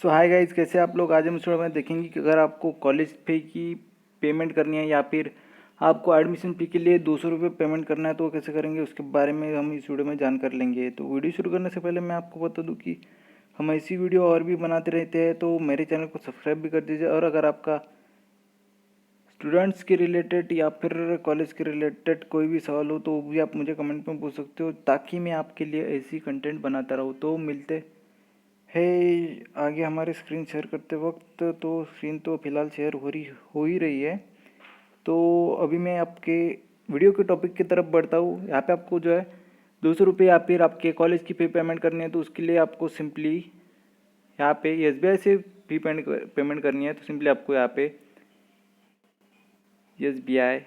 सो hi guys, कैसे आप लोग। आज हम इस वीडियो में देखेंगे कि अगर आपको कॉलेज फी की पेमेंट करनी है या फिर आपको एडमिशन फ़ी के लिए 200 रुपये पेमेंट करना है तो वो कैसे करेंगे, उसके बारे में हम इस वीडियो में जानकारी लेंगे। तो वीडियो शुरू करने से पहले मैं आपको बता दूं कि हम ऐसी वीडियो और भी बनाते रहते हैं, तो मेरे चैनल को सब्सक्राइब भी कर दीजिए। और अगर आपका स्टूडेंट्स के रिलेटेड या फिर कॉलेज के रिलेटेड कोई भी सवाल हो तो वो भी आप मुझे कमेंट में पूछ सकते हो, ताकि मैं आपके लिए ऐसी कंटेंट बनाता रहूँ। तो मिलते है आगे हमारे स्क्रीन शेयर करते वक्त। तो स्क्रीन तो फ़िलहाल शेयर हो ही रही है। तो अभी मैं आपके वीडियो के टॉपिक की तरफ बढ़ता हूँ। यहाँ पे आपको जो है 200 रुपये या फिर आपके कॉलेज की फ़ी पेमेंट करनी है, तो उसके लिए आपको सिंपली यहाँ पे SBI से फ़ी पेमेंट करनी है। तो सिंपली आपको यहाँ पे SBI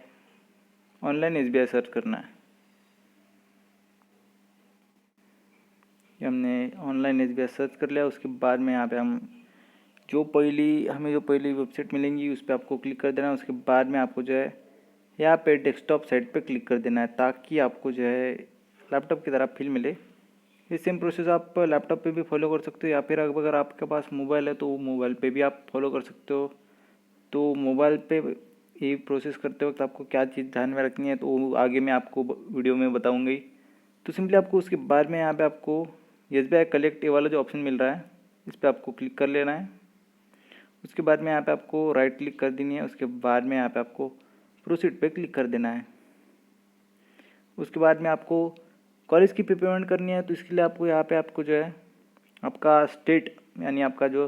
ऑनलाइन SBI सर्च करना है। ये हमने ऑनलाइन SBI सर्च कर लिया। उसके बाद में यहाँ पे हमें जो पहली वेबसाइट मिलेंगी उस पर आपको क्लिक कर देना है। उसके बाद में आपको जो है यहाँ पे डेस्कटॉप साइट पे क्लिक कर देना है, ताकि आपको जो है लैपटॉप की तरह फील मिले। ये सेम प्रोसेस आप लैपटॉप पे भी फॉलो कर सकते हो, या फिर अगर आपके पास मोबाइल है तो मोबाइल पे भी आप फॉलो कर सकते हो। तो मोबाइल पे ये प्रोसेस करते वक्त आपको क्या चीज़ ध्यान में रखनी है तो वो आगे मैं आपको वीडियो में बताऊँगी। तो सिंपली आपको उसके बाद में यहाँ पे आपको SBI कलेक्ट ये वाला जो ऑप्शन मिल रहा है इस पर आपको क्लिक कर लेना है। उसके बाद में यहाँ पे आपको राइट क्लिक कर देनी है। उसके बाद में यहाँ पे आपको प्रोसीड पे क्लिक कर देना है। उसके बाद में आपको कॉलेज की पेमेंट करनी है, तो इसके लिए आपको यहाँ पे आपको जो है आपका स्टेट यानी आपका जो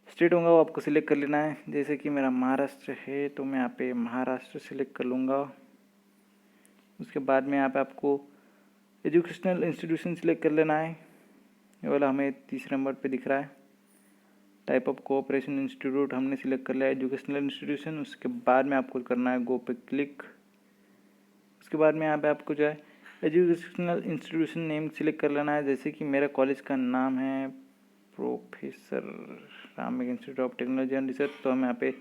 स्टेट होगा वो आपको सिलेक्ट कर लेना है। जैसे कि मेरा महाराष्ट्र है तो मैं यहाँ पे महाराष्ट्र सिलेक्ट कर लूँगा। उसके बाद में यहाँ पे आपको एजुकेशनल इंस्टीट्यूशन सिलेक्ट कर लेना है। ये वाला हमें तीसरे नंबर पे दिख रहा है। टाइप ऑफ कोऑपरेशन इंस्टीट्यूट हमने सिलेक्ट कर लिया एजुकेशनल इंस्टीट्यूशन। उसके बाद में आपको करना है गो पे क्लिक। उसके बाद में यहाँ पे आपको जो है एजुकेशनल इंस्टीट्यूशन नेम सिलेक्ट कर लेना है। जैसे कि मेरा कॉलेज का नाम है प्रोफेसर रामैक institute of technology and research. तो हम यहाँ पे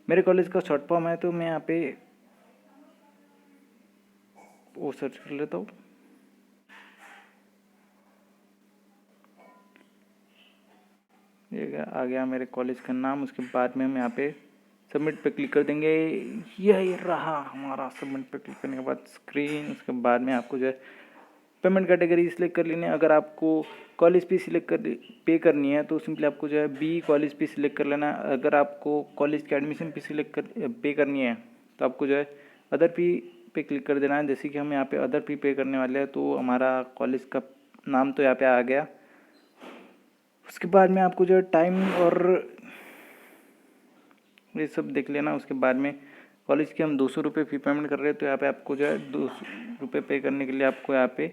मेरे कॉलेज का शॉर्ट फॉर्म है, तो मैं यहाँ पे वो सर्च कर लेता हूँ। ये आ गया मेरे कॉलेज का नाम। उसके बाद में हम यहाँ पे सबमिट पे क्लिक कर देंगे। यही रहा हमारा सबमिट पे क्लिक करने के बाद स्क्रीन। उसके बाद में आपको जो है पेमेंट कैटेगरी सिलेक्ट कर लेनी है। अगर आपको कॉलेज फी सिलेक्ट कर पे करनी है तो सिंपली आपको जो है बी कॉलेज फी सिलेक्ट कर लेना है। अगर आपको कॉलेज की एडमिशन फी सिलेक्ट कर पे करनी है तो आपको जो है अदर फी पे क्लिक कर देना है। जैसे कि हम यहाँ पे अदर फी पे करने वाले हैं, तो हमारा कॉलेज का नाम तो यहाँ पे आ गया। उसके बाद में आपको जो है टाइम और ये सब देख लेना। उसके बाद में कॉलेज के हम 200 रुपये फ़ी पेमेंट कर रहे हैं, तो यहाँ पे आपको जो है 200 रुपये पे करने के लिए आपको यहाँ पे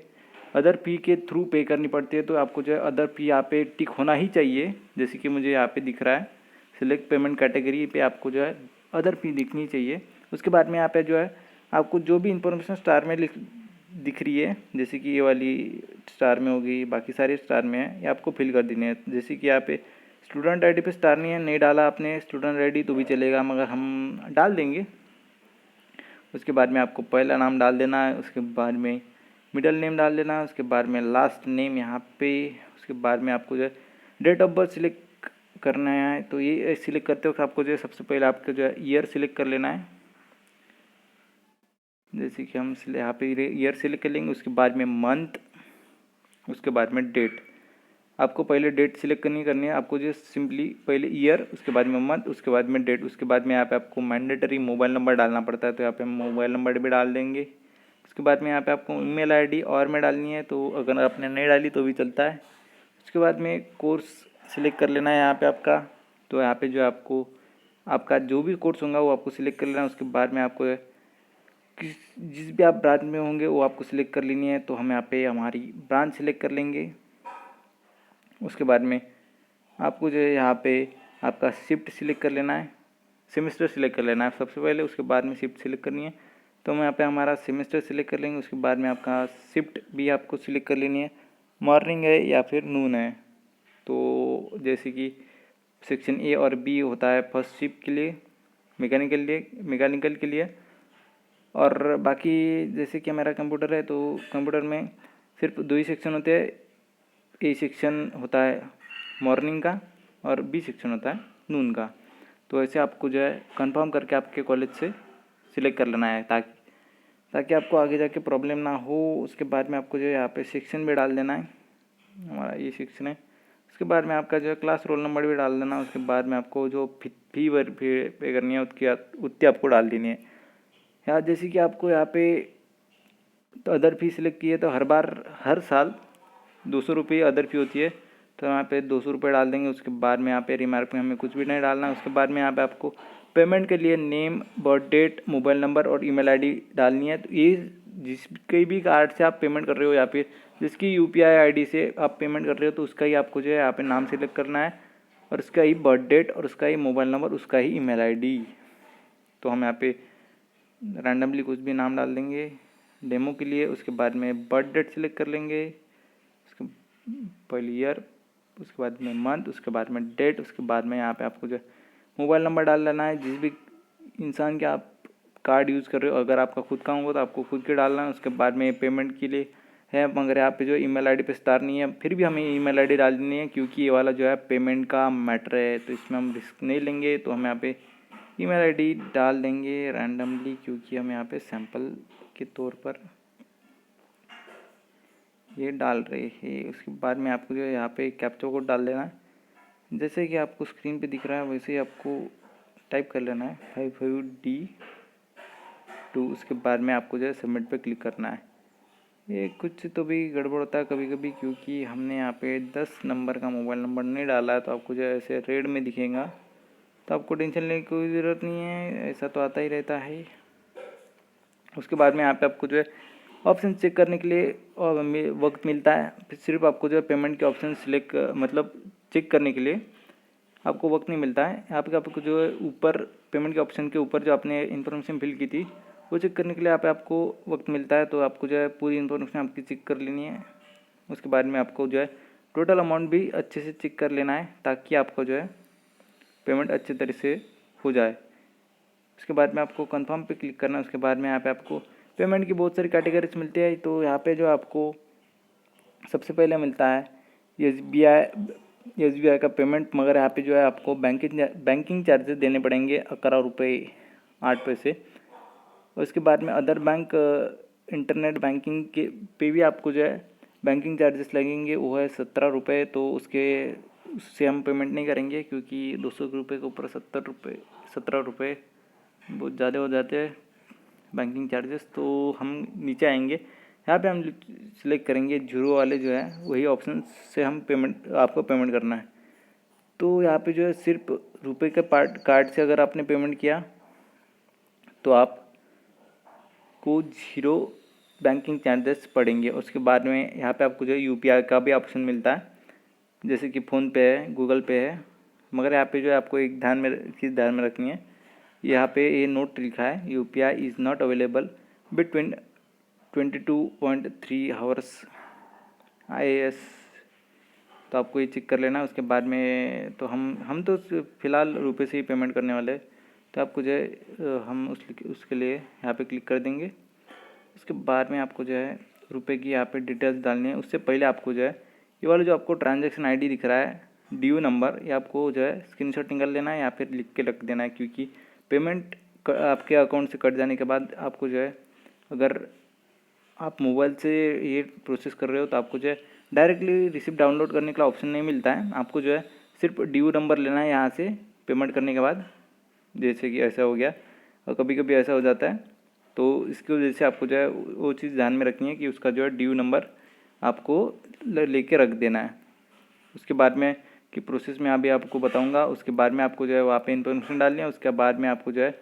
अदर फी के थ्रू पे करनी पड़ती है। तो आपको जो है अदर फी यहाँ पे टिक होना ही चाहिए। जैसे कि मुझे यहाँ पे दिख रहा है सिलेक्ट पेमेंट कैटेगरी पे आपको जो है अदर फी दिखनी चाहिए। उसके बाद में यहाँ पे जो है आपको जो भी इंफॉर्मेशन स्टार में दिख रही है, जैसे कि ये वाली स्टार में होगी, बाकी सारी स्टार में है, ये आपको फिल कर देनी है। जैसे कि यहाँ पे स्टूडेंट आईडी पे स्टार नहीं है, नहीं डाला आपने स्टूडेंट आईडी तो भी चलेगा, मगर हम डाल देंगे। उसके बाद में आपको पहला नाम डाल देना है। उसके बाद में मिडिल नेम डाल देना है। उसके बाद में लास्ट नेम यहाँ पे। उसके बाद में आपको जो है डेट ऑफ बर्थ सिलेक्ट करना है। तो ये सिलेक्ट करते वक्त आपको जो है सबसे पहले आपका जो है ईयर सिलेक्ट कर लेना है। जैसे कि हम यहाँ पे ईयर सिलेक्ट कर लेंगे। उसके बाद में मंथ, उसके बाद में डेट। आपको पहले डेट सिलेक्ट करनी है। आपको जो सिंपली पहले ईयर, उसके बाद में मंथ, उसके बाद में डेट। उसके बाद में यहाँ पे आपको मैंडेटरी मोबाइल नंबर डालना पड़ता है, तो यहाँ पे हम मोबाइल नंबर भी डाल देंगे। उसके बाद में यहाँ पे आपको ईमेल आईडी और में डालनी है, तो अगर आपने नहीं डाली तो भी चलता है। उसके बाद में कोर्स सिलेक्ट कर लेना है यहाँ पे आपका। तो यहाँ पे जो आपको आपका जो भी कोर्स होगा वो आपको सिलेक्ट कर लेना है। उसके बाद में आपको जिस भी आप ब्रांच में होंगे वो आपको सिलेक्ट कर लेनी है। तो हम यहाँ पे हमारी ब्रांच सिलेक्ट कर लेंगे। उसके बाद में आपको जो है यहाँ पे आपका शिफ्ट सिलेक्ट कर लेना है, सेमेस्टर सिलेक्ट कर लेना है सबसे पहले। उसके बाद में शिफ्ट सिलेक्ट करनी है, तो हम यहाँ पे हमारा सेमेस्टर सिलेक्ट कर लेंगे। उसके बाद में आपका शिफ्ट भी आपको सिलेक्ट कर लेनी है, मॉर्निंग है या फिर नून है। तो जैसे कि सेक्शन ए और बी होता है फर्स्ट शिफ्ट के लिए, मैकेनिकल के लिए। और बाकी जैसे कि हमारा कंप्यूटर है तो कंप्यूटर में सिर्फ दो ही सेक्शन होते हैं। ए सेक्शन होता है मॉर्निंग का और बी सेक्शन होता है नून का। तो ऐसे आपको जो है कंफर्म करके आपके कॉलेज से सिलेक्ट कर लेना है ताकि आपको आगे जाके प्रॉब्लम ना हो। उसके बाद में आपको जो है यहाँ पे सेक्शन भी डाल देना है, हमारा ये सेक्शन है। उसके बाद में आपका जो है क्लास रोल नंबर भी डाल देना। उसके बाद में आपको जो फी पे करनी है उतनी आपको डाल देनी है। यहाँ जैसे कि आपको यहाँ पे तो अदर फी सिलेक्ट की है तो हर साल 200 रुपये अदर फी होती है, तो यहाँ पे 200 रुपये डाल देंगे। उसके बाद में यहाँ पे रिमार्क में हमें कुछ भी नहीं डालना है। उसके बाद में यहाँ पे आपको पेमेंट के लिए name, birth date, mobile number और ईमेल आईडी डालनी है। तो ये जिस कोई भी कार्ड से आप पेमेंट कर रहे हो या फिर जिसकी यूपीआई आईडी से आप पेमेंट कर रहे हो तो उसका ही आपको जो है यहाँ पे नाम सिलेक्ट करना है और उसका ही बर्थ डेट और उसका ही मोबाइल नंबर, उसका ही ईमेल आईडी। तो हम यहाँ पे रैंडमली कुछ भी नाम डाल देंगे डेमो के लिए। उसके बाद में बर्थ डेट सिलेक्ट कर लेंगे, उसके पहले ईयर, उसके बाद में मंथ, उसके बाद में डेट। उसके बाद में यहाँ पे आपको जो मोबाइल नंबर डाल देना है जिस भी इंसान के आप कार्ड यूज़ कर रहे हो। अगर आपका खुद का होगा तो आपको खुद के डालना है। उसके बाद में पेमेंट के लिए है, मगर यहाँ पे जो ईमेल आईडी पे स्टार नहीं है, फिर भी हमें ईमेल आईडी डाल देनी है क्योंकि ये वाला जो है पेमेंट का मैटर है, तो इसमें हम रिस्क नहीं लेंगे। तो हम यहाँ पे ईमेल आईडी डाल देंगे रैंडमली क्योंकि हम यहाँ पे सैंपल के तौर पर ये डाल रहे हैं। उसके बाद में आपको जो है यहाँ पे कैप्चा कोड डाल देना है, जैसे कि आपको स्क्रीन पे दिख रहा है वैसे ही आपको टाइप कर लेना है 55D2। उसके बाद में आपको जो है सबमिट पे क्लिक करना है। ये कुछ तो भी गड़बड़ होता है कभी कभी क्योंकि हमने यहाँ पे 10 नंबर का मोबाइल नंबर नहीं डाला है, तो आपको जो है ऐसे रेड में दिखेगा। तो आपको टेंशन लेने की कोई ज़रूरत नहीं है, ऐसा तो आता ही रहता है। उसके बाद में यहाँ पे आपको जो है ऑप्शन चेक करने के लिए और वक्त मिलता है, फिर सिर्फ आपको जो है पेमेंट के ऑप्शन सिलेक्ट मतलब चेक करने के लिए आपको वक्त नहीं मिलता है। यहाँ पे आपको जो है ऊपर पेमेंट के ऑप्शन के ऊपर जो आपने इन्फॉर्मेशन फिल की थी वो चेक करने के लिए यहाँ पे आपको वक्त मिलता है। तो आपको जो है पूरी इन्फॉर्मेशन आपकी चेक कर लेनी है। उसके बाद में आपको जो है टोटल अमाउंट भी अच्छे से चेक कर लेना है ताकि आपको जो है पेमेंट अच्छे तरह से हो जाए। उसके बाद में आपको कंफर्म पे क्लिक करना है। उसके बाद में यहाँ पे आपको पेमेंट की बहुत सारी कैटेगरीज मिलती है। तो यहाँ पे जो आपको सबसे पहले मिलता है SBI का पेमेंट, मगर यहाँ पे जो है आपको बैंकिंग चार्जेस देने पड़ेंगे 11 रुपये 8 पैसे। उसके बाद में अदर बैंक इंटरनेट बैंकिंग के पे भी आपको जो है बैंकिंग चार्जेस लगेंगे, वो है 17 रुपये। तो उससे हम पेमेंट नहीं करेंगे क्योंकि 200 रुपये के ऊपर 17 रुपये बहुत ज़्यादा हो जाते हैं बैंकिंग चार्जेस। तो हम नीचे आएंगे, यहाँ पे हम सिलेक्ट करेंगे जीरो वाले जो है वही ऑप्शन से हम आपको पेमेंट करना है। तो यहाँ पे जो है सिर्फ रुपए के कार्ड से अगर आपने पेमेंट किया तो आपको 0 बैंकिंग चार्जेस पड़ेंगे। उसके बाद में यहाँ पे आपको जो है UPI का भी ऑप्शन मिलता है, जैसे कि फ़ोनपे है, गूगल पे है। मगर यहाँ पे जो है आपको एक चीज़ ध्यान में रखनी है, यहाँ पे ये नोट लिखा है UPI is not available between 22.3 hours IAS। तो आपको ये चेक कर लेना है। उसके बाद में तो हम तो फ़िलहाल रुपए से ही पेमेंट करने वाले हैं, तो आपको जो है हम उसके लिए यहाँ पे क्लिक कर देंगे। उसके बाद में आपको जो है रुपए की यहाँ पे डिटेल्स डालनी है। उससे पहले आपको जो है ये वाला जो आपको ट्रांजैक्शन ID दिख रहा है ड्यू नंबर, ये आपको जो है स्क्रीनशॉट निकाल लेना है या फिर लिख के रख देना है क्योंकि पेमेंट आपके अकाउंट से कट जाने के बाद आपको जो है अगर आप मोबाइल से ये प्रोसेस कर रहे हो तो आपको जो है डायरेक्टली रिसिप्ट डाउनलोड करने का ऑप्शन नहीं मिलता है। आपको जो है सिर्फ ड्यू नंबर लेना है यहाँ से पेमेंट करने के बाद, जैसे कि ऐसा हो गया और कभी कभी ऐसा हो जाता है। तो इसकी वजह से आपको जो है वो चीज़ ध्यान में रखनी है कि उसका जो है ड्यू नंबर आपको लेके रख देना है। उसके बाद में कि प्रोसेस में अभी आपको बताऊंगा। उसके बाद में आपको जो है वहाँ पे इन्फॉर्मेशन डालनी है। उसके बाद में आपको जो है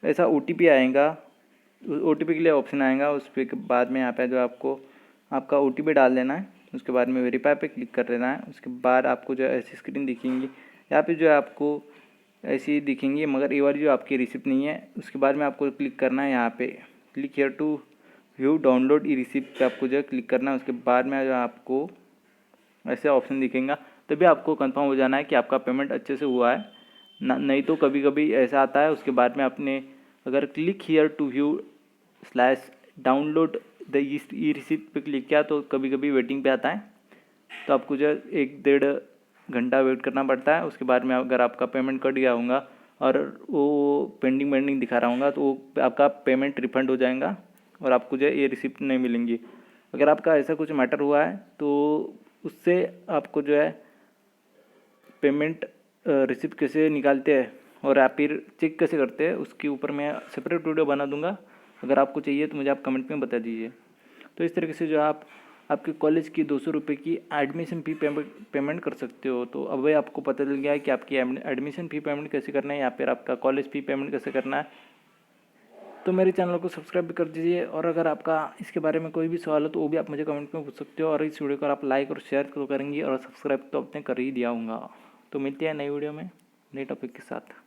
ऐसा OTP आएगा, OTP के लिए ऑप्शन आएगा। उस पर के बाद में यहाँ पे जो आपको आपका OTP डाल देना है। उसके बाद में वेरीफाई पे क्लिक कर देना है। उसके बाद आपको जो है ऐसी स्क्रीन दिखेंगी, यहाँ पे जो है आपको ऐसी दिखेंगी, मगर ये वाली जो आपकी रिसिप्ट नहीं है। उसके बाद में आपको क्लिक करना है यहाँ पे click here to view download e receipt पे आपको जो है क्लिक करना है। उसके बाद में जो आपको ऐसे ऑप्शन दिखेगा, तभी आपको कंफर्म हो जाना है कि आपका पेमेंट अच्छे से हुआ है ना, नहीं तो कभी कभी ऐसा आता है। उसके बाद में आपने अगर click here to view slash download the e receipt पे क्लिक किया तो कभी कभी वेटिंग पे आता है। तो आपको जो है 1-1.5 घंटा वेट करना पड़ता है। उसके बाद में अगर आपका पेमेंट कट गया होगा और वो पेंडिंग दिखा रहा होगा तो वो आपका पेमेंट रिफंड हो जाएगा और आपको जो है ये रिसिप्ट नहीं मिलेंगी। अगर आपका ऐसा कुछ मैटर हुआ है तो उससे आपको जो है पेमेंट रिसिप्ट कैसे निकालते हैं और आप फिर चेक कैसे करते हैं उसके ऊपर मैं सेपरेट वीडियो बना दूंगा। अगर आपको चाहिए तो मुझे आप कमेंट में बता दीजिए। तो इस तरीके से जो आप आपके कॉलेज की 200 रुपये की एडमिशन फ़ी पेमेंट कर सकते हो। तो अब भाई आपको पता चल गया है कि आपकी एडमिशन फ़ी पेमेंट कैसे करना है या फिर आपका कॉलेज फ़ी पेमेंट कैसे करना है। तो मेरे चैनल को सब्सक्राइब भी कर दीजिए और अगर आपका इसके बारे में कोई भी सवाल हो तो वो भी आप मुझे कमेंट में पूछ सकते हो। और इस वीडियो को आप लाइक और शेयर तो करेंगे और सब्सक्राइब तो आपने कर ही दिया होगा। तो मिलते हैं नई वीडियो में नए टॉपिक के साथ।